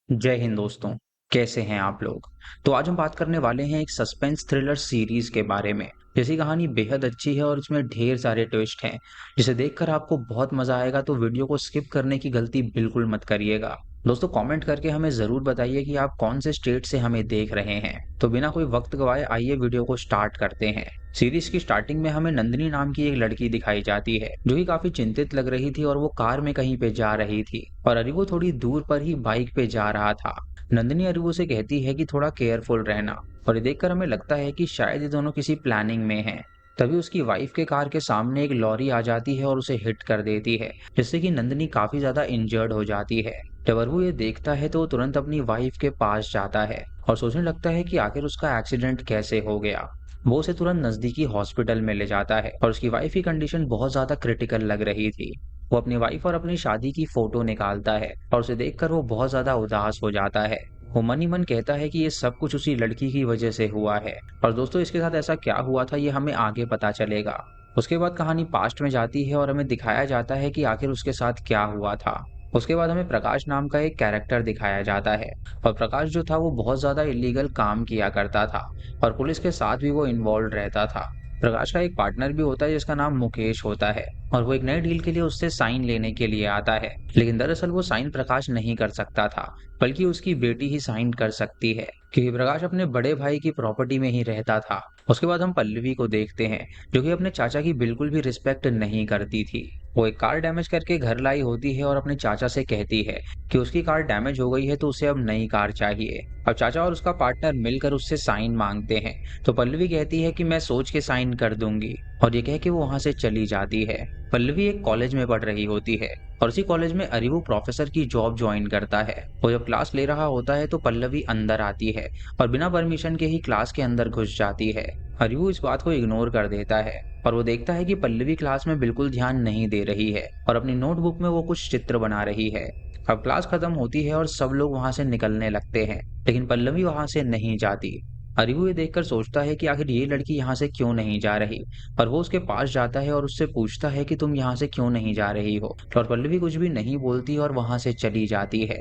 जय हिंद दोस्तों। कैसे हैं आप लोग। तो आज हम बात करने वाले हैं एक सस्पेंस थ्रिलर सीरीज के बारे में। जैसी कहानी बेहद अच्छी है और इसमें ढेर सारे ट्विस्ट हैं जिसे देखकर आपको बहुत मजा आएगा। तो वीडियो को स्किप करने की गलती बिल्कुल मत करिएगा। दोस्तों कमेंट करके हमें जरूर बताइए कि आप कौन से स्टेट से हमें देख रहे हैं। तो बिना कोई वक्त गवाए आइए वीडियो को स्टार्ट करते हैं। सीरीज की स्टार्टिंग में हमें नंदिनी नाम की एक लड़की दिखाई जाती है जो कि काफी चिंतित लग रही थी और वो कार में कहीं पे जा रही थी और अरिवो थोड़ी दूर पर ही बाइक पे जा रहा था। नंदिनी अरिवो से कहती है कि थोड़ा केयरफुल रहना और ये देखकर हमें लगता है कि शायद ये दोनों किसी प्लानिंग में हैं। तभी उसकी वाइफ के कार के सामने एक लॉरी आ जाती है और उसे हिट कर देती है जिससे कि नंदिनी काफी ज्यादा इंजर्ड हो जाती है। जब अरवू ये देखता है तो वो तुरंत अपनी वाइफ के पास जाता है और सोचने लगता है कि आखिर उसका एक्सीडेंट कैसे हो गया। वो उसे तुरंत नजदीकी हॉस्पिटल में ले जाता है और उसकी वाइफ की कंडीशन बहुत ज्यादा क्रिटिकल लग रही थी। वो अपनी वाइफ और अपनी शादी की फोटो निकालता है और उसे देखकर वो बहुत ज्यादा उदास हो जाता है। वो मन ही मन कहता है कि ये सब कुछ उसी लड़की की वजह से हुआ है। और दोस्तों इसके साथ ऐसा क्या हुआ था ये हमें आगे पता चलेगा। उसके बाद कहानी पास्ट में जाती है और हमें दिखाया जाता है कि आखिर उसके साथ क्या हुआ था। उसके बाद हमें प्रकाश नाम का एक कैरेक्टर दिखाया जाता है और प्रकाश जो था वो बहुत ज्यादा इलीगल काम किया करता था और पुलिस के साथ भी वो इन्वॉल्व रहता था। प्रकाश का एक पार्टनर भी होता है जिसका नाम मुकेश होता है और वो एक नए डील के लिए उससे साइन लेने के लिए आता है। लेकिन दरअसल वो साइन प्रकाश नहीं कर सकता था बल्कि उसकी बेटी ही साइन कर सकती है क्योंकि प्रकाश अपने बड़े भाई की प्रॉपर्टी में ही रहता था। उसके बाद हम पल्लवी को देखते हैं जो कि अपने चाचा की बिल्कुल भी रिस्पेक्ट नहीं करती थी। वो एक कार डैमेज करके घर लाई होती है और अपने चाचा से कहती है कि उसकी कार डैमेज हो गई है तो उसे अब नई कार चाहिए। अब चाचा और उसका पार्टनर मिलकर उससे साइन मांगते हैं तो पल्लवी कहती है कि मैं सोच के साइन कर दूंगी और ये कह के वो वहां से चली जाती है। पल्लवी एक कॉलेज में पढ़ रही होती है और उसी कॉलेज में अरिवू प्रोफेसर की जॉब ज्वाइन करता है। वो जब क्लास ले रहा होता है तो पल्लवी अंदर आती है और बिना परमिशन के ही क्लास के अंदर घुस जाती है। अरिवू इस बात को इग्नोर कर देता है और वो देखता है कि पल्लवी क्लास में बिल्कुल ध्यान नहीं दे रही है और अपनी नोटबुक में वो कुछ चित्र बना रही है। अब क्लास खत्म होती है और सब लोग वहां से निकलने लगते हैं लेकिन पल्लवी वहां से नहीं जाती। अरिवू ये देखकर सोचता है कि आखिर ये लड़की यहाँ से क्यों नहीं जा रही और वो उसके पास जाता है और उससे पूछता है कि तुम यहाँ से क्यों नहीं जा रही हो। और पल्लवी कुछ भी नहीं बोलती और वहां से चली जाती है।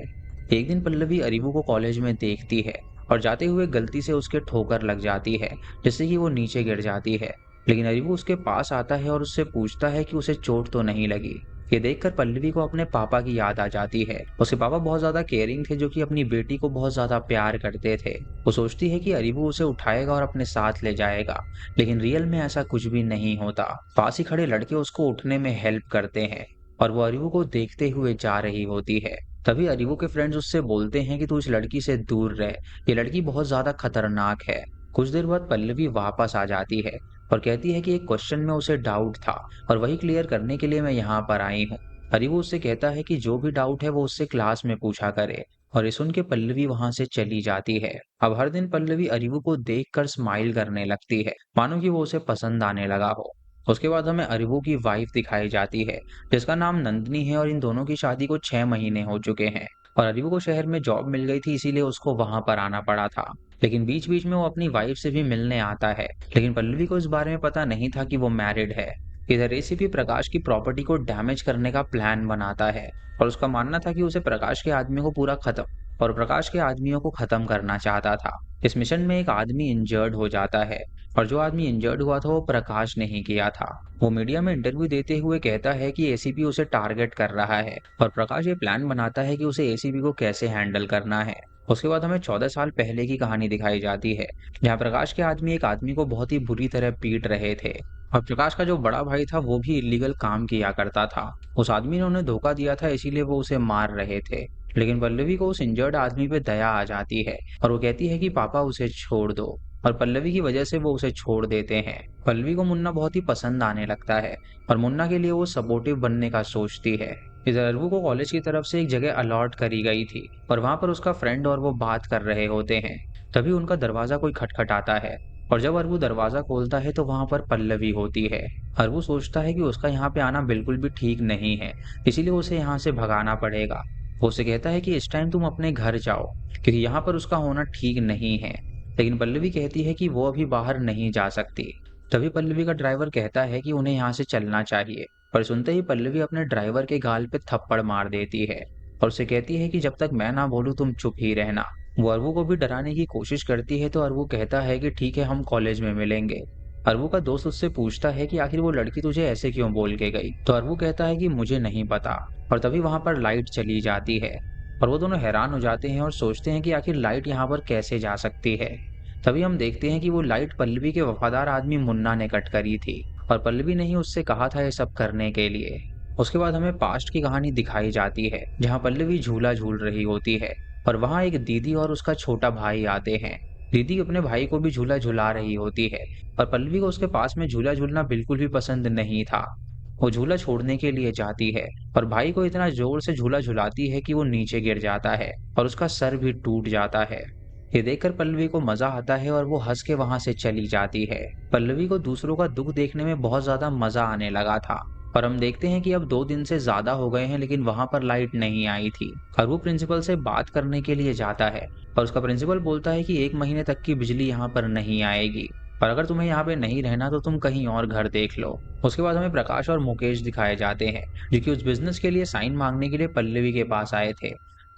एक दिन पल्लवी अरिवू को कॉलेज में देखती है और जाते हुए गलती से उसके ठोकर लग जाती है जिससे कि वो नीचे गिर जाती है। लेकिन अरिवू उसके पास आता है और उससे पूछता है कि उसे चोट तो नहीं लगी। ये देखकर पल्लवी को अपने पापा की याद आ जाती है। उसके पापा बहुत ज्यादा केयरिंग थे जो कि अपनी बेटी को बहुत ज्यादा प्यार करते थे। वो सोचती है कि अरिवू उसे उठाएगा और अपने साथ ले जाएगा लेकिन रियल में ऐसा कुछ भी नहीं होता। पास ही खड़े लड़के उसको उठने में हेल्प करते हैं और वो अरिवू को देखते हुए जा रही होती है। तभी अरिवू के फ्रेंड्स उससे बोलते हैं कि तू इस लड़की से दूर रह, ये लड़की बहुत ज्यादा खतरनाक है। कुछ देर बाद पल्लवी वापस आ जाती है और कहती है कि एक क्वेश्चन में उसे डाउट था और वही क्लियर करने के लिए मैं यहाँ पर आई हूँ। अरिवू उससे कहता है कि जो भी डाउट है वो उससे क्लास में पूछा करे और ये सुन के पल्लवी वहां से चली जाती है। अब हर दिन पल्लवी अरिवू को देखकर स्माइल करने लगती है मानो कि वो उसे पसंद आने लगा हो। उसके बाद हमें अरिवू की वाइफ दिखाई जाती है जिसका नाम नंदनी है और इन दोनों की शादी को 6 महीने हो चुके हैं और अरिवू को शहर में जॉब मिल गई थी इसीलिए उसको वहां पर आना पड़ा था। लेकिन बीच बीच में वो अपनी वाइफ से भी मिलने आता है लेकिन पल्लवी को इस बारे में पता नहीं था कि वो मैरिड है। इधर एसीपी प्रकाश की प्रॉपर्टी को डैमेज करने का प्लान बनाता है और उसका मानना था कि उसे प्रकाश के आदमियों को पूरा खत्म और प्रकाश के आदमियों को खत्म करना चाहता था। इस मिशन में एक आदमी इंजर्ड हो जाता है और जो आदमी इंजर्ड हुआ था वो प्रकाश ने ही किया था। वो मीडिया में इंटरव्यू देते हुए कहता है कि एसीपी उसे टारगेट कर रहा है और प्रकाश ये प्लान बनाता है कि उसे एसीपी को कैसे हैंडल करना है। उसके बाद हमें 14 साल पहले की कहानी दिखाई जाती है जहाँ प्रकाश के आदमी एक आदमी को बहुत ही बुरी तरह पीट रहे थे और प्रकाश का जो बड़ा भाई था वो भी इलीगल काम किया करता था। उस आदमी ने उन्हें धोखा दिया था इसीलिए वो उसे मार रहे थे। लेकिन पल्लवी को उस इंजर्ड आदमी पे दया आ जाती है और वो कहती है कि पापा उसे छोड़ दो और पल्लवी की वजह से वो उसे छोड़ देते हैं। पल्लवी को मुन्ना बहुत ही पसंद आने लगता है और मुन्ना के लिए वो सपोर्टिव बनने का सोचती है। इधर अरबू को कॉलेज की तरफ से एक जगह अलॉट करी गई थी और वहां पर उसका फ्रेंड और वो बात कर रहे होते हैं। तभी उनका दरवाजा कोई खटखटाता है और जब अरबू दरवाजा खोलता है तो वहां पर पल्लवी होती है। अरबू सोचता है कि उसका यहाँ पे आना बिल्कुल भी ठीक नहीं है इसीलिए उसे यहाँ से भगाना पड़ेगा। वो उसे कहता है कि इस टाइम तुम अपने घर जाओ क्योंकि यहाँ पर उसका होना ठीक नहीं है। लेकिन पल्लवी कहती है कि वो अभी बाहर नहीं जा सकती। तभी पल्लवी का ड्राइवर कहता है कि उन्हें यहाँ से चलना चाहिए पर सुनते ही पल्लवी अपने ड्राइवर के गाल पे थप्पड़ मार देती है और उसे कहती है कि जब तक मैं ना बोलूँ तुम चुप ही रहना। वो अरवू को भी डराने की कोशिश करती है तो अरवू कहता है कि ठीक है, हम कॉलेज में मिलेंगे। अरवू का दोस्त उससे पूछता है कि आखिर वो लड़की तुझे ऐसे क्यों बोल के गई, तो अरवू कहता है कि मुझे नहीं पता। और तभी वहां पर लाइट चली जाती है और वो दोनों हैरान हो जाते हैं और सोचते हैं कि आखिर लाइट यहाँ पर कैसे जा सकती है। तभी हम देखते हैं कि वो लाइट पल्लवी के वफादार आदमी मुन्ना ने कट करी थी और पल्लवी ने ही उससे कहा था ये सब करने के लिए। उसके बाद हमें पास्ट की कहानी दिखाई जाती है जहाँ पल्लवी झूला झूल रही होती है और वहाँ एक दीदी और उसका छोटा भाई आते हैं। दीदी अपने भाई को भी झूला झुला रही होती है और पल्लवी को उसके पास में झूला झूलना बिल्कुल भी पसंद नहीं था। वो झूला छोड़ने के लिए जाती है और भाई को इतना जोर से झूला झुलाती है कि वो नीचे गिर जाता है और उसका सर भी टूट जाता है। ये देखकर पल्लवी को मजा आता है और वो हंस के वहां से चली जाती है। पल्लवी को दूसरों का दुख देखने में बहुत ज्यादा मजा आने लगा था और हम देखते हैं कि अब 2 दिन से ज्यादा हो गए हैं लेकिन वहां पर लाइट नहीं आई थी। और वो प्रिंसिपल से बात करने के लिए जाता है और उसका प्रिंसिपल बोलता है कि 1 महीने तक की बिजली यहाँ पर नहीं आएगी और अगर तुम्हें यहाँ पे नहीं रहना तो तुम कहीं और घर देख लो। उसके बाद हमें प्रकाश और मुकेश दिखाए जाते हैं जो कि उस बिजनेस के लिए साइन मांगने के लिए पल्लवी के पास आए थे।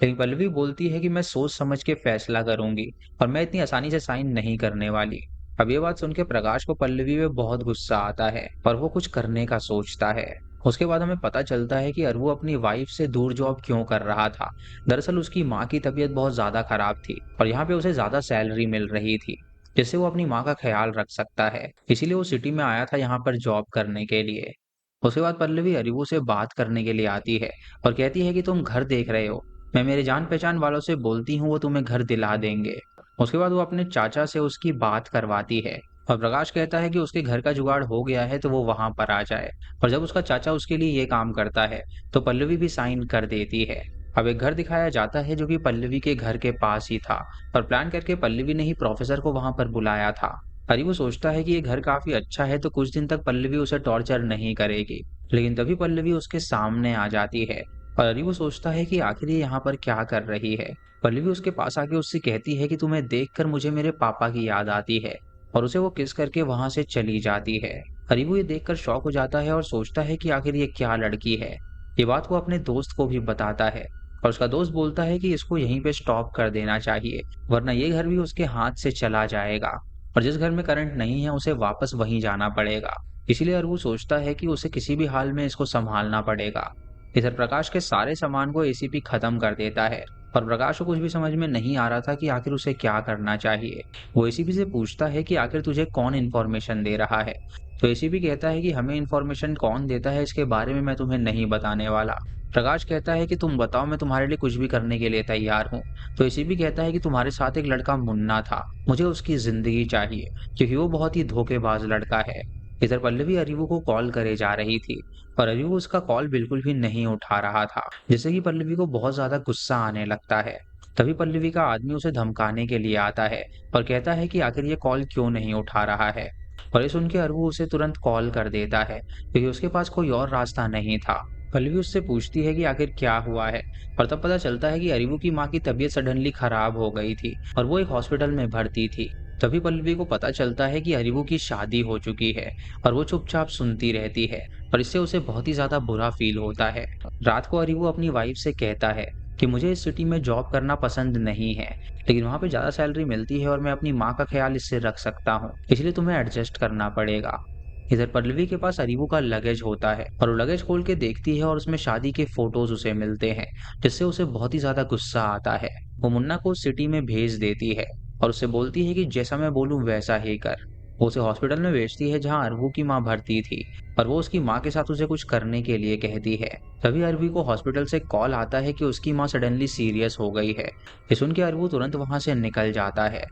लेकिन पल्लवी बोलती है कि मैं सोच समझ के फैसला करूंगी और मैं इतनी आसानी से साइन नहीं करने वाली। अब ये बात सुन के प्रकाश को पल्लवी में बहुत गुस्सा आता है और वो कुछ करने का सोचता है। उसके बाद हमें पता चलता है कि अरवू अपनी वाइफ से दूर जॉब क्यों कर रहा था। दरअसल उसकी माँ की तबीयत बहुत ज्यादा खराब थी और यहाँ पे उसे ज्यादा सैलरी मिल रही थी जिससे वो अपनी माँ का ख्याल रख सकता है, इसीलिए वो सिटी में आया था यहाँ पर जॉब करने के लिए। उसके बाद पल्लवी अरवू से बात करने के लिए आती है और कहती है कि तुम घर देख रहे हो, मैं मेरे जान पहचान वालों से बोलती हूँ वो तुम्हें घर दिला देंगे। उसके बाद वो अपने चाचा से उसकी बात करवाती है और प्रकाश कहता है कि उसके घर का जुगाड़ हो गया है तो वो वहां पर आ जाए। और जब उसका चाचा उसके लिए ये काम करता है तो पल्लवी भी साइन कर देती है। अब एक घर दिखाया जाता है जो कि पल्लवी के घर के पास ही था और प्लान करके पल्लवी ने ही प्रोफेसर को वहां पर बुलाया था। अरे वो सोचता है कि ये घर काफी अच्छा है तो कुछ दिन तक पल्लवी उसे टॉर्चर नहीं करेगी। लेकिन तभी पल्लवी उसके सामने आ जाती है और अरी वो सोचता है कि आखिर ये यहाँ पर क्या कर रही है। पल्लवी उसके पास आके उससे कहती है कि तुम्हें देखकर मुझे मेरे पापा की याद आती है और उसे वो किस करके वहां से चली जाती है। हरीबू ये देखकर शॉक हो जाता है और सोचता है कि आखिर ये क्या लड़की है। ये बात वो अपने दोस्त को भी बताता है और उसका दोस्त बोलता है कि इसको यहीं पे स्टॉप कर देना चाहिए वरना ये घर भी उसके हाथ से चला जाएगा और जिस घर में करंट नहीं है उसे वापस वहीं जाना पड़ेगा। इसीलिए अरवू सोचता है कि उसे किसी भी हाल में इसको संभालना पड़ेगा। इधर प्रकाश के सारे सामान को एसीपी खत्म कर देता है और प्रकाश को कुछ भी समझ में नहीं आ रहा था कि आखिर उसे क्या करना चाहिए। वो एसीपी से पूछता है कि आखिर तुझे कौन इन्फॉर्मेशन दे रहा है। तो एसीपी कहता है कि हमें इन्फॉर्मेशन कौन देता है इसके बारे में मैं तुम्हें नहीं बताने वाला। प्रकाश कहता है कि तुम बताओ, मैं तुम्हारे लिए कुछ भी करने के लिए तैयार हूँ। तो एसीपी कहता है कि तुम्हारे साथ एक लड़का मुन्ना था, मुझे उसकी जिंदगी चाहिए क्योंकि वो बहुत ही धोखेबाज लड़का है। इधर पल्लवी अरीवू को कॉल करे जा रही थी और अरीवू उसका कॉल बिल्कुल भी नहीं उठा रहा था जिससे कि पल्लवी को बहुत ज्यादा गुस्सा आने लगता है। तभी पल्लवी का आदमी उसे धमकाने के लिए आता है और कहता है कि आखिर ये कॉल क्यों नहीं उठा रहा है। और ये सुन के अरवू उसे तुरंत कॉल कर देता है क्योंकि उसके पास कोई और रास्ता नहीं था। पल्लवी उससे पूछती है कि आखिर क्या हुआ है और तब पता चलता है कि अरीवू की माँ की तबीयत सडनली खराब हो गई थी और वो एक हॉस्पिटल में भर्ती थी। तभी पल्लवी को पता चलता है कि अरीवू की शादी हो चुकी है और वो चुपचाप सुनती रहती है और इससे उसे बहुत ही ज्यादा बुरा फील होता है। रात को अरीवू अपनी वाइफ से कहता है कि मुझे इस सिटी में जॉब करना पसंद नहीं है लेकिन वहां पे ज्यादा सैलरी मिलती है और मैं अपनी माँ का ख्याल इससे रख सकता हूँ, इसलिए तुम्हें एडजस्ट करना पड़ेगा। इधर पल्लवी के पास अरीवू का लगेज होता है और वो लगेज खोल के देखती है और उसमें शादी के फोटोज उसे मिलते हैं जिससे उसे बहुत ही ज्यादा गुस्सा आता है। वो मुन्ना को सिटी में भेज देती है और उससे बोलती है कि जैसा मैं बोलूं वैसा ही कर। वो उसे हॉस्पिटल में भेजती है जहां अरवू की माँ भर्ती थी और वो उसकी माँ के साथ उसे कुछ करने के लिए कहती है। तभी अरवी को हॉस्पिटल से कॉल आता है कि उसकी माँ सडनली सीरियस हो गई है। ये सुन के अरवू तुरंत वहां से निकल जाता है।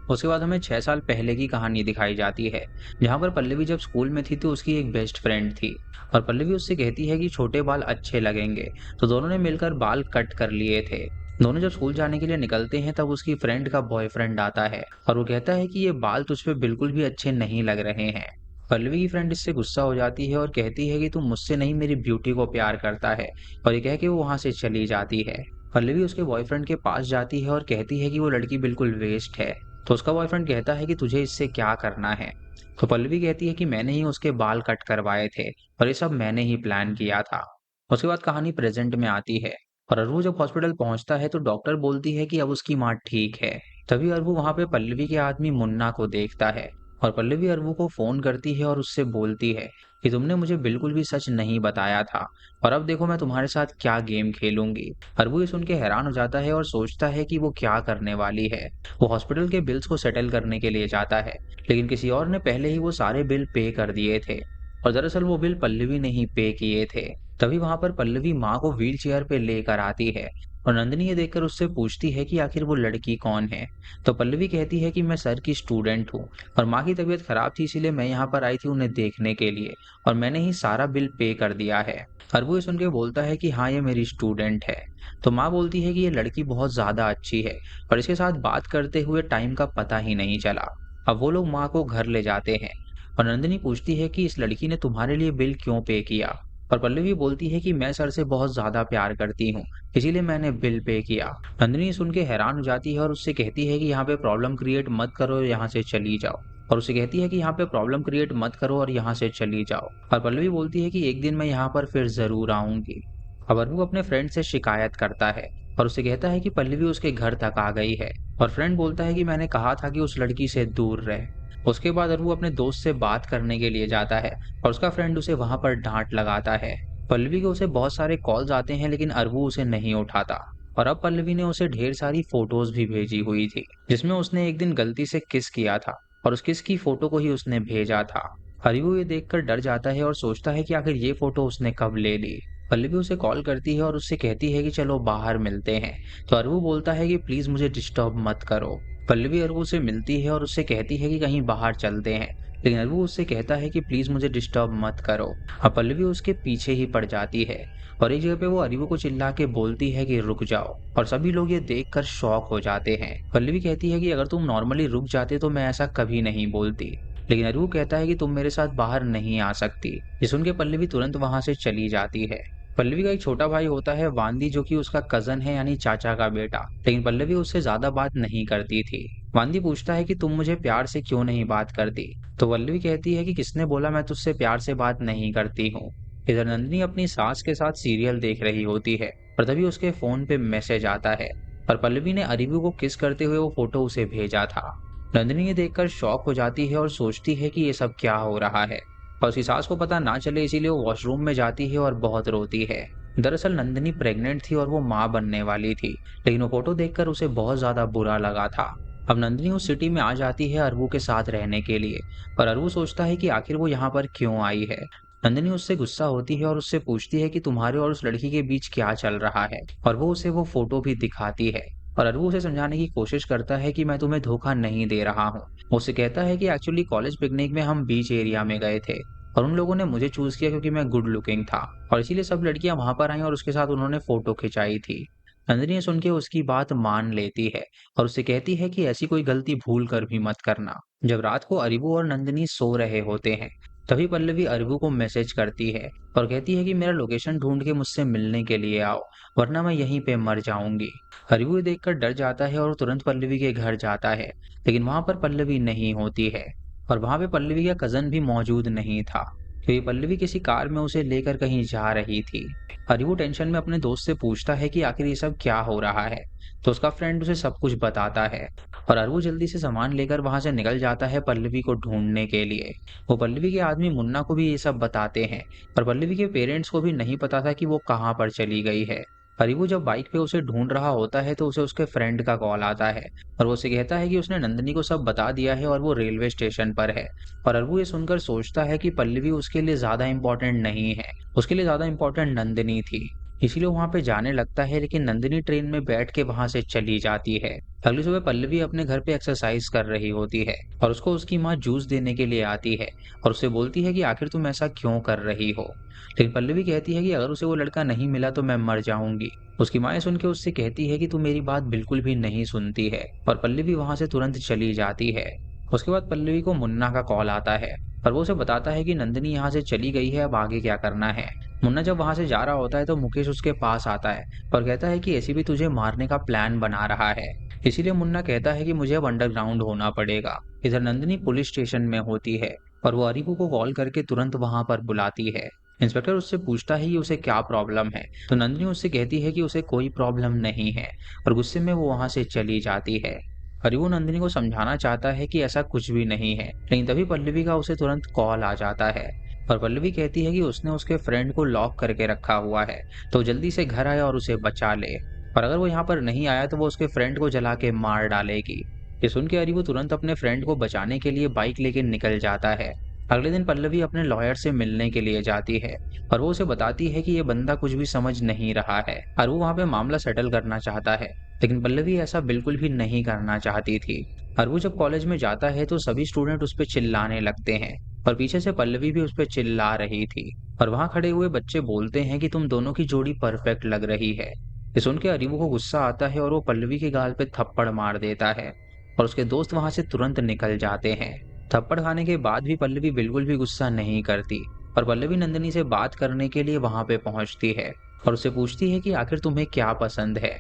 उसके बाद हमें 6 साल पहले की कहानी दिखाई जाती है जहां पर पल्लवी जब स्कूल में थी तो उसकी एक बेस्ट फ्रेंड थी और पल्लवी उससे कहती है कि छोटे बाल अच्छे लगेंगे, तो दोनों ने मिलकर बाल कट कर लिए थे। दोनों जब स्कूल जाने के लिए निकलते हैं तब उसकी फ्रेंड का बॉयफ्रेंड आता है और वो कहता है कि ये बाल तुझ पे बिल्कुल भी अच्छे नहीं लग रहे हैं। पल्लवी की फ्रेंड इससे गुस्सा हो जाती है और कहती है कि तू मुझसे नहीं मेरी ब्यूटी को प्यार करता है और ये कह के वो वहां से चली जाती है। पल्लवी उसके बॉयफ्रेंड के पास जाती है और कहती है कि वो लड़की बिल्कुल वेस्ट है। तो उसका बॉयफ्रेंड कहता है कि तुझे इससे क्या करना है। तो पल्लवी कहती है कि मैंने ही उसके बाल कट करवाए थे और ये सब मैंने ही प्लान किया था। उसके बाद कहानी प्रेजेंट में आती है और अरवू जब हॉस्पिटल पहुंचता है तो डॉक्टर बोलती है कि अब उसकी माँ ठीक है। तभी अरवू वहां पे पल्लवी के आदमी मुन्ना को देखता है और पल्लवी अरवू को फोन करती है और उससे बोलती है कि तुमने मुझे बिल्कुल भी सच नहीं बताया था और अब देखो मैं तुम्हारे साथ क्या गेम खेलूंगी। अरवू ये सुन के हैरान हो जाता है और सोचता है कि वो क्या करने वाली है। वो हॉस्पिटल के बिल्स को सेटल करने के लिए जाता है, लेकिन किसी और ने पहले ही वो सारे बिल पे कर दिए थे और दरअसल वो बिल पल्लवी ने ही पे किए थे। तभी वहां पर पल्लवी माँ को व्हील चेयर पे लेकर आती है और नंदिनी ये देखकर उससे पूछती है कि आखिर वो लड़की कौन है। तो पल्लवी कहती है कि मैं सर की स्टूडेंट हूँ और माँ की तबीयत खराब थी इसीलिए मैं यहाँ पर आई थी उन्हें देखने के लिए और मैंने ही सारा बिल पे कर दिया है। और वो ये सुन के बोलता है कि हाँ ये मेरी स्टूडेंट है। तो माँ बोलती है कि ये लड़की बहुत ज्यादा अच्छी है और इसके साथ बात करते हुए टाइम का पता ही नहीं चला। अब वो लोग माँ को घर ले जाते हैं और नंदिनी पूछती है कि इस लड़की ने तुम्हारे लिए बिल क्यों पे किया। पर पल्लवी बोलती है कि मैं सर से बहुत ज्यादा प्यार करती हूँ इसीलिए मैंने बिल पे किया। नंदिनी सुन के हैरान हो जाती है और उससे कहती है कि यहाँ पे प्रॉब्लम क्रिएट मत करो और यहाँ से चली जाओ। और उसे कहती है कि यहाँ पे प्रॉब्लम क्रिएट मत करो और यहाँ से चली जाओ। और पल्लवी बोलती है कि एक दिन मैं यहाँ पर फिर जरूर आऊंगी। अब अरबू अपने फ्रेंड से शिकायत करता है और उसे कहता है कि पल्लवी उसके घर तक आ गई है और फ्रेंड बोलता है कि मैंने कहा था कि उस लड़की से दूर रहे। उसके बाद अरबू अपने दोस्त से बात करने के लिए जाता है और उसका फ्रेंड उसे वहां पर डांट लगाता है। पल्लवी को उसे बहुत सारे कॉल्स आते हैं लेकिन अरबू उसे नहीं उठाता और अब पल्लवी ने उसे ढेर सारी फोटोज भी भेजी हुई थी जिसमें उसने एक दिन गलती से किस किया था और उस किस की फोटो को ही उसने भेजा था। अरबू ये देखकर डर जाता है और सोचता है कि आखिर ये फोटो उसने कब ले ली। पल्लवी उसे कॉल करती है और उससे कहती है कि चलो बाहर मिलते हैं। तो अरबू बोलता है कि प्लीज मुझे डिस्टर्ब मत करो। पल्लवी अरबू से मिलती है और उससे कहती है कि कहीं बाहर चलते हैं, लेकिन अरबू उससे कहता है कि प्लीज मुझे डिस्टर्ब मत करो। अब पल्लवी उसके पीछे ही पड़ जाती है और एक जगह पे वो अरबू को चिल्ला के बोलती है कि रुक जाओ और सभी लोग ये देखकर शॉक हो जाते हैं। पल्लवी कहती है कि अगर तुम नॉर्मली रुक जाते तो मैं ऐसा कभी नहीं बोलती, लेकिन अरबू कहता है कि तुम मेरे साथ बाहर नहीं आ सकती। ये सुन के पल्लवी तुरंत वहां से चली जाती है। पल्लवी का एक छोटा भाई होता है वांदी जो कि उसका कजन है यानी चाचा का बेटा, लेकिन पल्लवी उससे ज्यादा बात नहीं करती थी। वांदी पूछता है कि तुम मुझे प्यार से क्यों नहीं बात करती। तो पल्लवी कहती है कि किसने बोला मैं तुझसे प्यार से बात नहीं करती हूँ। इधर नंदिनी अपनी सास के साथ सीरियल देख रही होती है और तभी उसके फोन पे मैसेज आता है और पल्लवी ने अरबू को किस करते हुए वो फोटो उसे भेजा था। नंदिनी ये देखकर शॉक हो जाती है और सोचती है कि ये सब क्या हो रहा है और उसकी सास को पता ना चले इसीलिए वो वॉशरूम में जाती है और बहुत रोती है। दरअसल नंदिनी प्रेग्नेंट थी और वो माँ बनने वाली थी, लेकिन वो फोटो देखकर उसे बहुत ज्यादा बुरा लगा था। अब नंदिनी उस सिटी में आ जाती है अरबू के साथ रहने के लिए, पर अरबू सोचता है कि आखिर वो यहाँ पर क्यों आई है। नंदिनी उससे गुस्सा होती है और उससे पूछती है कि तुम्हारे और उस लड़की के बीच क्या चल रहा है और वो उसे वो फोटो भी दिखाती है। और अरबू उसे समझाने की कोशिश करता है कि मैं तुम्हें धोखा नहीं दे रहा हूँ। वो उससे कहता है कि एक्चुअली कॉलेज पिकनिक में हम बीच एरिया में गए थे और उन लोगों ने मुझे चूज किया क्योंकि मैं गुड लुकिंग था और इसीलिए सब लड़कियां वहां पर आई और उसके साथ उन्होंने फोटो खिंचाई थी। नंदिनी सुन के उसकी बात मान लेती है और उससे कहती है कि ऐसी कोई गलती भूल कर भी मत करना। जब रात को अरबू और नंदिनी सो रहे होते हैं तभी पल्लवी अरबू को मैसेज करती है और कहती है कि मेरा लोकेशन ढूंढ के मुझसे मिलने के लिए आओ वरना मैं यहीं पे मर जाऊंगी। अरबू ये देखकर डर जाता है और तुरंत पल्लवी के घर जाता है, लेकिन वहां पर पल्लवी नहीं होती है और वहां पे पल्लवी का कजन भी मौजूद नहीं था क्योंकि पल्लवी किसी कार में उसे लेकर कहीं जा रही थी। अरबू टेंशन में अपने दोस्त से पूछता है कि आखिर ये सब क्या हो रहा है। तो उसका फ्रेंड उसे सब कुछ बताता है और अरबू जल्दी से सामान लेकर वहां से निकल जाता है पल्लवी को ढूंढने के लिए। वो पल्लवी के आदमी मुन्ना को भी ये सब बताते हैं, पर पल्लवी के पेरेंट्स को भी नहीं पता था कि वो कहाँ पर चली गई है। अरबू जब बाइक पे उसे ढूंढ रहा होता है तो उसे उसके फ्रेंड का कॉल आता है और वो उसे कहता है कि उसने नंदिनी को सब बता दिया है और वो रेलवे स्टेशन पर है। और अरबू ये सुनकर सोचता है कि पल्लवी उसके लिए ज्यादा इंपॉर्टेंट नहीं है, उसके लिए ज्यादा इंपॉर्टेंट नंदिनी थी, इसीलिए वहां पे जाने लगता है। लेकिन नंदिनी ट्रेन में बैठ के वहां से चली जाती है। अगली सुबह पल्लवी अपने घर पे एक्सरसाइज कर रही होती है और उसको उसकी माँ जूस देने के लिए आती है और उससे बोलती है कि आखिर तुम ऐसा क्यों कर रही हो। लेकिन पल्लवी कहती है कि अगर उसे वो लड़का नहीं मिला तो मैं मर जाऊंगी। उसकी माँ सुन के उससे कहती है कि तू मेरी बात बिल्कुल भी नहीं सुनती है और पल्लवी वहां से तुरंत चली जाती है। उसके बाद पल्लवी को मुन्ना का कॉल आता है और वो उसे बताता है कि नंदिनी यहाँ से चली गई है, अब आगे क्या करना है। मुन्ना जब वहां से जा रहा होता है तो मुकेश उसके पास आता है और कहता है कि ऐसी भी तुझे मारने का प्लान बना रहा है, इसीलिए मुन्ना कहता है कि मुझे अब अंडरग्राउंड होना पड़ेगा। इधर नंदिनी पुलिस स्टेशन में होती है और वो अरीबू को कॉल करके तुरंत वहां पर बुलाती है। इंस्पेक्टर उससे पूछता है कि उसे क्या प्रॉब्लम है, तो नंदिनी उससे कहती है कि उसे कोई प्रॉब्लम नहीं है और गुस्से में वो वहां से चली जाती है। और वो नंदिनी को समझाना चाहता है कि ऐसा कुछ भी नहीं है, लेकिन तभी पल्लवी का उसे तुरंत कॉल आ जाता है और पल्लवी कहती है कि उसने उसके फ्रेंड को लॉक करके रखा हुआ है, तो जल्दी से घर आए और उसे बचा ले, और अगर वो यहाँ पर नहीं आया तो वो उसके फ्रेंड को जला के मार डालेगी। ये सुन के अरीबू तुरंत अपने फ्रेंड को बचाने के लिए बाइक लेके निकल जाता है। अगले दिन पल्लवी अपने लॉयर से मिलने के लिए जाती है और वो उसे बताती है कि ये बंदा कुछ भी समझ नहीं रहा है और वो वहाँ पे मामला सेटल करना चाहता है, लेकिन पल्लवी ऐसा बिल्कुल भी नहीं करना चाहती थी। और वो जब कॉलेज में जाता है तो सभी स्टूडेंट उस पर चिल्लाने लगते हैं और पीछे से पल्लवी भी उस पर चिल्ला रही थी और वहां खड़े हुए बच्चे बोलते हैं कि तुम दोनों की जोड़ी परफेक्ट लग रही है। ये सुन के अरीबू को गुस्सा आता है और वो पल्लवी के गाल पे थप्पड़ मार देता है और उसके दोस्त वहां से तुरंत निकल जाते हैं। थप्पड़ खाने के बाद भी पल्लवी बिल्कुल भी गुस्सा नहीं करती और पल्लवी नंदिनी से बात करने के लिए वहां पे पहुंचती है और उससे पूछती है कि आखिर तुम्हें क्या पसंद है,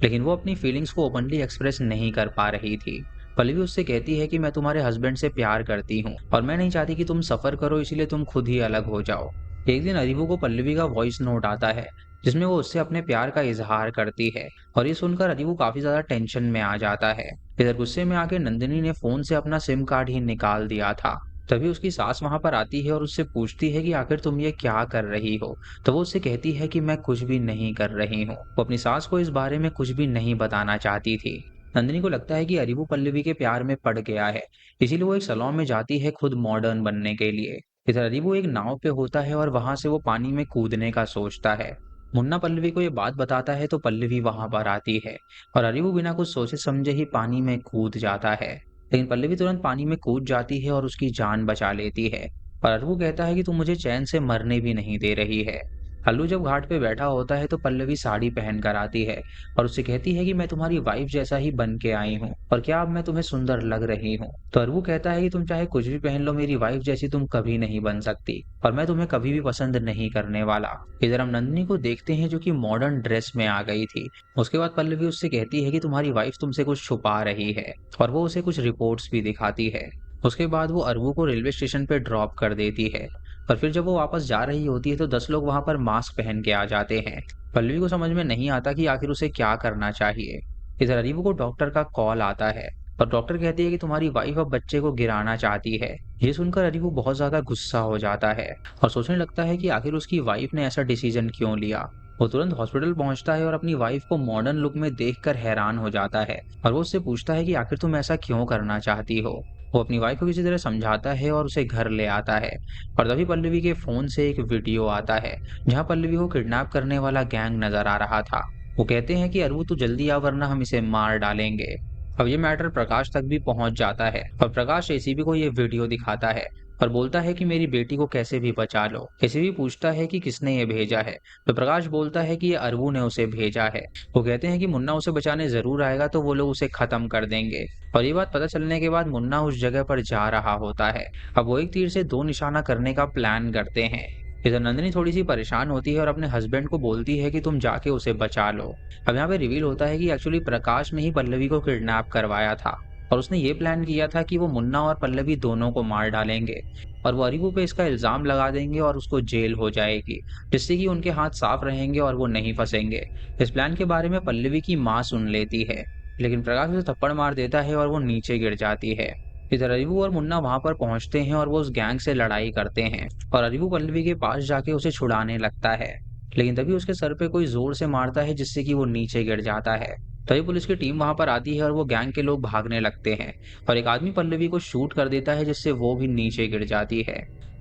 लेकिन वो अपनी फीलिंग्स को ओपनली एक्सप्रेस नहीं कर पा रही थी। पल्लवी उससे कहती है कि मैं तुम्हारे हस्बैंड से प्यार करती हूँ और मैं नहीं चाहती कि तुम सफर करो, इसलिए तुम खुद ही अलग हो जाओ। एक दिन अरीबू को पल्लवी का वॉइस नोट आता है जिसमें वो उससे अपने प्यार का इजहार करती है और ये सुनकर अरीबू काफी ज्यादा टेंशन में आ जाता है। इधर गुस्से में आके नंदिनी ने फोन से अपना सिम कार्ड ही निकाल दिया था। तभी उसकी सास वहां पर आती है और उससे पूछती है कि आखिर तुम ये क्या कर रही हो, तो वो उससे कहती है कि मैं कुछ भी नहीं कर रही हूँ। वो अपनी सास को इस बारे में कुछ भी नहीं बताना चाहती थी। नंदिनी को लगता है कि अरीबू पल्लवी के प्यार में पड़ गया है, इसीलिए वो एक सैलून में जाती है खुद मॉडर्न बनने के लिए। इधर अरीबू एक नाव पे होता है और वहां से वो पानी में कूदने का सोचता है। मुन्ना पल्लवी को ये बात बताता है तो पल्लवी वहां पर आती है और अरीबू बिना कुछ सोचे समझे ही पानी में कूद जाता है, लेकिन पल्लवी तुरंत पानी में कूद जाती है और उसकी जान बचा लेती है। और अरबू कहता है कि तुम मुझे चैन से मरने भी नहीं दे रही है। हल्लू जब घाट पे बैठा होता है तो पल्लवी साड़ी पहन कर आती है और उससे कहती है कि मैं तुम्हारी वाइफ जैसा ही बन के आई हूँ और क्या अब मैं तुम्हें सुंदर लग रही हूँ। तो अरबू कहता है कि तुम चाहे कुछ भी पहन लो, मेरी वाइफ जैसी तुम कभी नहीं बन सकती और मैं तुम्हें कभी भी पसंद नहीं करने वाला। इधर हम नंदिनी को देखते हैं जो कि मॉडर्न ड्रेस में आ गई थी। उसके बाद पल्लवी उससे कहती है कि तुम्हारी वाइफ तुमसे कुछ छुपा रही है और वो उसे कुछ रिपोर्ट्स भी दिखाती है। उसके बाद वो अरबू को रेलवे स्टेशन पे ड्रॉप कर देती है और फिर जब वो वापस जा रही होती है तो 10 लोग वहां पर मास्क पहन के आ जाते हैं। पल्लवी को समझ में नहीं आता कि आखिर उसे क्या करना चाहिए। इधर अरीबू को डॉक्टर का कॉल आता है और डॉक्टर कहती है कि तुम्हारी वाइफ अब बच्चे को गिराना चाहती है। ये सुनकर अरीबू बहुत ज्यादा गुस्सा हो जाता है और सोचने लगता है कि आखिर उसकी वाइफ ने ऐसा डिसीजन क्यों लिया। वो तुरंत हॉस्पिटल पहुंचता है और अपनी वाइफ को मॉडर्न लुक में देखकर हैरान हो जाता है और वो उससे पूछता है कि आखिर तुम ऐसा क्यों करना चाहती हो। वो अपनी वाइफ को किसी तरह समझाता है और उसे घर ले आता है और तभी पल्लवी के फोन से एक वीडियो आता है जहां पल्लवी को किडनैप करने वाला गैंग नजर आ रहा था। वो कहते हैं कि अरबू तू जल्दी आ वरना हम इसे मार डालेंगे। अब ये मैटर प्रकाश तक भी पहुंच जाता है और प्रकाश एसीबी को ये वीडियो दिखाता है और बोलता है कि मेरी बेटी को कैसे भी बचा लो। एसीबी पूछता है कि किसने ये भेजा है, तो प्रकाश बोलता है कि ये अरबू ने उसे भेजा है। वो कहते हैं कि मुन्ना उसे बचाने जरूर आएगा तो वो लोग उसे खत्म कर देंगे। और ये बात पता चलने के बाद मुन्ना उस जगह पर जा रहा होता है। अब वो एक तीर से दो निशाना करने का प्लान करते हैं। इधर नंदिनी थोड़ी सी परेशान होती है और अपने हस्बैंड को बोलती है कि तुम जाके उसे बचा लो। अब यहाँ पे रिवील होता है कि एक्चुअली प्रकाश ने ही पल्लवी को किडनैप करवाया था और उसने ये प्लान किया था कि वो मुन्ना और पल्लवी दोनों को मार डालेंगे और वो अरीबू पे इसका इल्जाम लगा देंगे और उसको जेल हो जाएगी, जिससे कि उनके हाथ साफ रहेंगे और वो नहीं फंसेंगे। इस प्लान के बारे में पल्लवी की माँ सुन लेती है, लेकिन प्रकाश उसे थप्पड़ मार देता है और वो नीचे गिर जाती है। इधर अरीबू और मुन्ना वहां पर पहुंचते हैं और वो उस गैंग से लड़ाई करते हैं और अरीबू पल्लवी के पास जाके उसे छुड़ाने लगता है, लेकिन तभी उसके सर पे कोई जोर से मारता है जिससे कि वो नीचे गिर जाता है। तभी पुलिस की टीम वहां पर आती है और वो गैंग के लोग भागने लगते हैं और एक आदमी पल्लवी को शूट कर देता है जिससे वो भी नीचे गिर जाती है।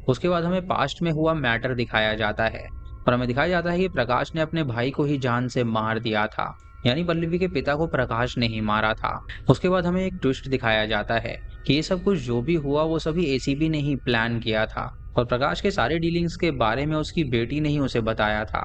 उसके बाद हमें पास्ट में हुआ मैटर दिखाया जाता है और हमें दिखाया जाता है कि प्रकाश ने अपने भाई को ही जान से मार दिया था, यानी पल्लवी के पिता को प्रकाश ने ही मारा था। उसके बाद हमें एक ट्विस्ट दिखाया जाता है कि ये सब कुछ जो भी हुआ वो सभी एसीबी ने ही प्लान किया था और प्रकाश के सारे डीलिंग्स के बारे में उसकी बेटी ने ही उसे बताया था।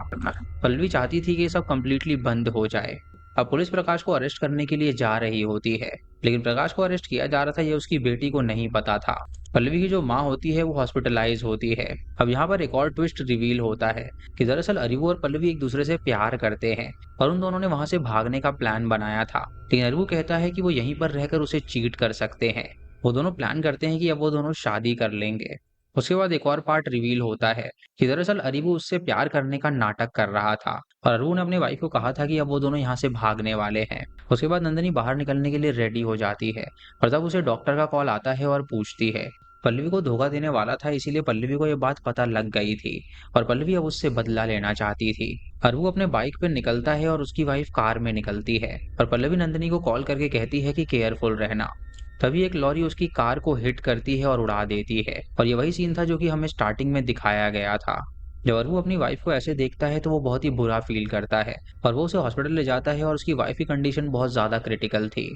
पल्लवी चाहती थी कि ये सब कंप्लीटली बंद हो जाए। अब पुलिस प्रकाश को अरेस्ट करने के लिए जा रही होती है, लेकिन प्रकाश को अरेस्ट किया जा रहा था ये उसकी बेटी को नहीं पता था। पल्लवी की जो माँ होती है वो हॉस्पिटलाइज होती है। अब यहाँ पर एक और ट्विस्ट रिवील होता है कि दरअसल अरीबू और पल्लवी एक दूसरे से प्यार करते हैं और उन दोनों ने वहां से भागने का प्लान बनाया था, लेकिन अरीबू कहता है कि वो यहीं पर रहकर उसे चीट कर सकते हैं। वो दोनों प्लान करते हैं कि अब वो दोनों शादी कर लेंगे। उसके बाद एक और पार्ट रिवील होता है कि दरअसल अरीबू उससे प्यार करने का नाटक कर रहा था और अरु ने अपने वाइफ को कहा था कि अब वो दोनों यहाँ से भागने वाले हैं। उसके बाद नंदिनी बाहर निकलने के लिए रेडी हो जाती है और तब उसे डॉक्टर का कॉल आता है और पूछती है। पल्लवी को धोखा देने वाला था, इसीलिए पल्लवी को ये बात पता लग गई थी और पल्लवी अब उससे बदला लेना चाहती थी। अरु अपने बाइक पे निकलता है और उसकी वाइफ कार में निकलती है और पल्लवी नंदिनी को कॉल करके कहती है कि केयरफुल रहना। तभी एक लॉरी उसकी कार को हिट करती है और उड़ा देती है और ये वही सीन था जो कि हमें स्टार्टिंग में दिखाया गया था। जब अरु अपनी वाइफ को ऐसे देखता है तो वो बहुत ही बुरा फील करता है और वो उसे हॉस्पिटल ले जाता है और उसकी वाइफ की कंडीशन बहुत ज्यादा क्रिटिकल थी।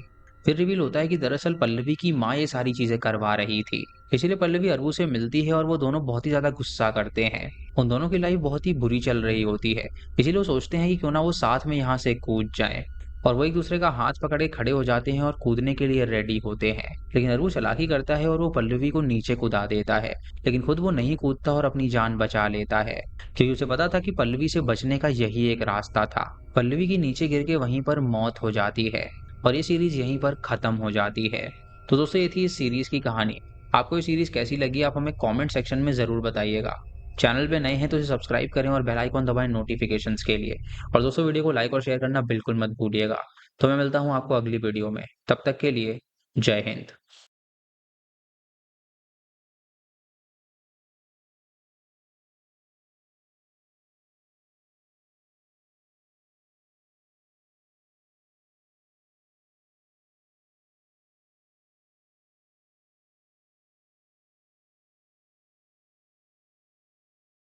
फिर रिवील होता है कि दरअसल पल्लवी की माँ ये सारी चीजें करवा रही थी, इसीलिए पल्लवी अरु से मिलती है और वो दोनों बहुत ही ज्यादा गुस्सा करते हैं। उन दोनों की लाइफ बहुत ही बुरी चल रही होती है, इसीलिए वो सोचते हैं कि क्यों ना वो साथ में यहाँ से कूद जाएं और वो एक दूसरे का हाथ पकड़ के खड़े हो जाते हैं और कूदने के लिए रेडी होते हैं। लेकिन अरु चालाकी करता है और वो पल्लवी को नीचे कूदा देता है, लेकिन खुद वो नहीं कूदता और अपनी जान बचा लेता है क्योंकि उसे पता था कि पल्लवी से बचने का यही एक रास्ता था। पल्लवी की नीचे गिर के वहीं पर मौत हो जाती है और ये सीरीज यहीं पर खत्म हो जाती है। तो दोस्तों ये थी इस सीरीज की कहानी। आपको ये सीरीज कैसी लगी आप हमें कमेंट सेक्शन में जरूर बताइएगा। चैनल पे नए हैं तो इसे सब्सक्राइब करें और बेल आइकन दबाएं नोटिफिकेशंस के लिए। और दोस्तों वीडियो को लाइक और शेयर करना बिल्कुल मत भूलिएगा। तो मैं मिलता हूँ आपको अगली वीडियो में, तब तक के लिए जय हिंद।